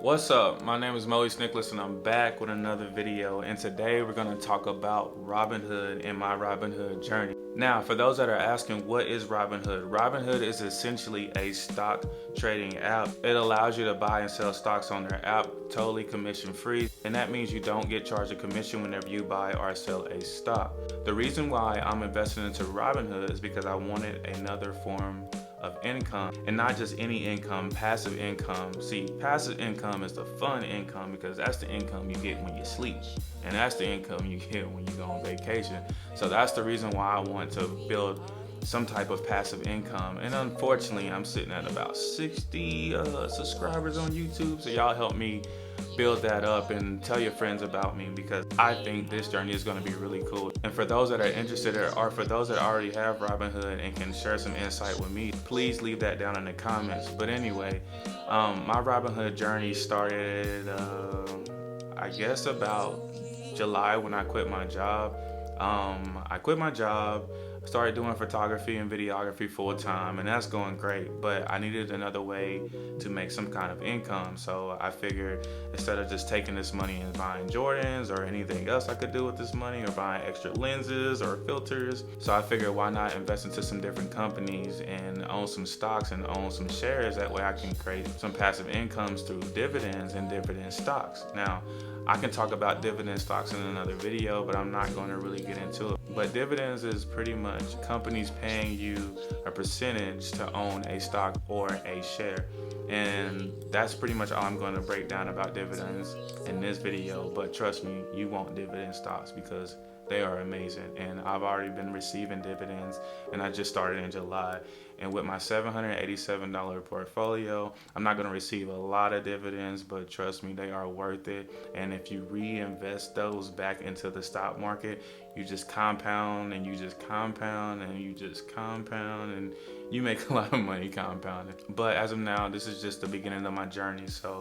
What's up? My name is Moise Nicolas and I'm back with another video, and today we're going to talk about Robinhood and my Robinhood journey. Now, for those that are asking, what is Robinhood? Robinhood is essentially a stock trading app. It allows you to buy and sell stocks on their app totally commission free, and that means you don't get charged a commission whenever you buy or sell a stock. The reason why I'm investing into Robinhood is because I wanted another form of income, and not just any income, passive income. See, passive income is the fun income because that's the income you get when you sleep, and that's the income you get when you go on vacation. So that's the reason why I want to build some type of passive income. And unfortunately, I'm sitting at about 60 subscribers on YouTube, so y'all help me build that up and tell your friends about me, because I think this journey is going to be really cool. And for those that are interested, or for those that already have Robinhood and can share some insight with me, please leave that down in the comments. But anyway, my Robinhood journey started I guess about July, when I quit my job. I quit my job, started doing photography and videography full time, and that's going great, but I needed another way to make some kind of income. So I figured, instead of just taking this money and buying Jordans or anything else I could do with this money, or buying extra lenses or filters, so I figured, why not invest into some different companies and own some stocks and own some shares? That way I can create some passive incomes through dividends and dividend stocks. Now, I can talk about dividend stocks in another video, but I'm not going to really get into it. But dividends is pretty much companies paying you a percentage to own a stock or a share. And that's pretty much all I'm going to break down about dividends in this video. But trust me, you want dividend stocks because they are amazing, and I've already been receiving dividends, and I just started in July. And with my $787 portfolio, I'm not going to receive a lot of dividends, but trust me, they are worth it. And if you reinvest those back into the stock market, you just compound and you just compound and you just compound, and you make a lot of money compounding. But as of now, this is just the beginning of my journey, so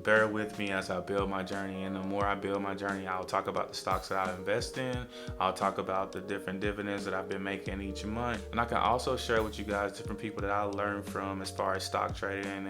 bear with me as I build my journey. And the more I build my journey, I'll talk about the stocks that I invest in. I'll talk about the different dividends that I've been making each month. And I can also share with you guys different people that I learned from as far as stock trading,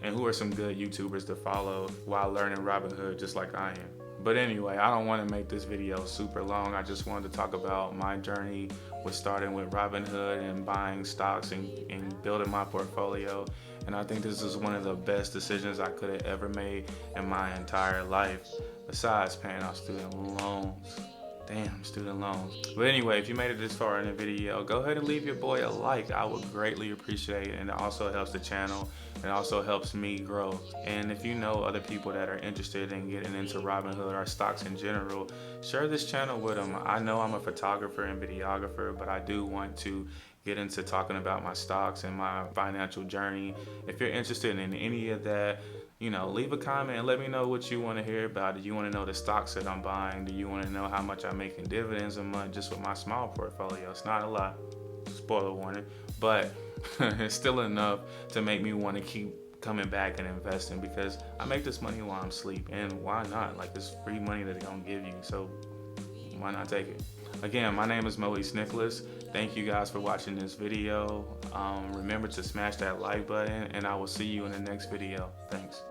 and who are some good YouTubers to follow while learning Robinhood just like I am. But anyway, I don't want to make this video super long. I just wanted to talk about my journey with starting with Robinhood and buying stocks and building my portfolio. And I think this is one of the best decisions I could have ever made in my entire life, besides paying off student loans. Damn, student loans. But anyway, if you made it this far in the video, go ahead and leave your boy a like. I would greatly appreciate it, and it also helps the channel. It also helps me grow. And if you know other people that are interested in getting into Robinhood or stocks in general, share this channel with them. I know I'm a photographer and videographer, but I do want to get into talking about my stocks and my financial journey. If you're interested in any of that, leave a comment and let me know what you want to hear about. Do you want to know the stocks that I'm buying? Do you want to know how much I make in dividends a month just with my small portfolio? It's not a lot, spoiler warning, but it's still enough to make me want to keep coming back and investing, because I make this money while I'm asleep, and why not? Like, it's free money that they're gonna give you, so why not take it? Again, my name is Moise Nicolas. Thank you guys for watching this video. Remember to smash that like button, and I will see you in the next video. Thanks.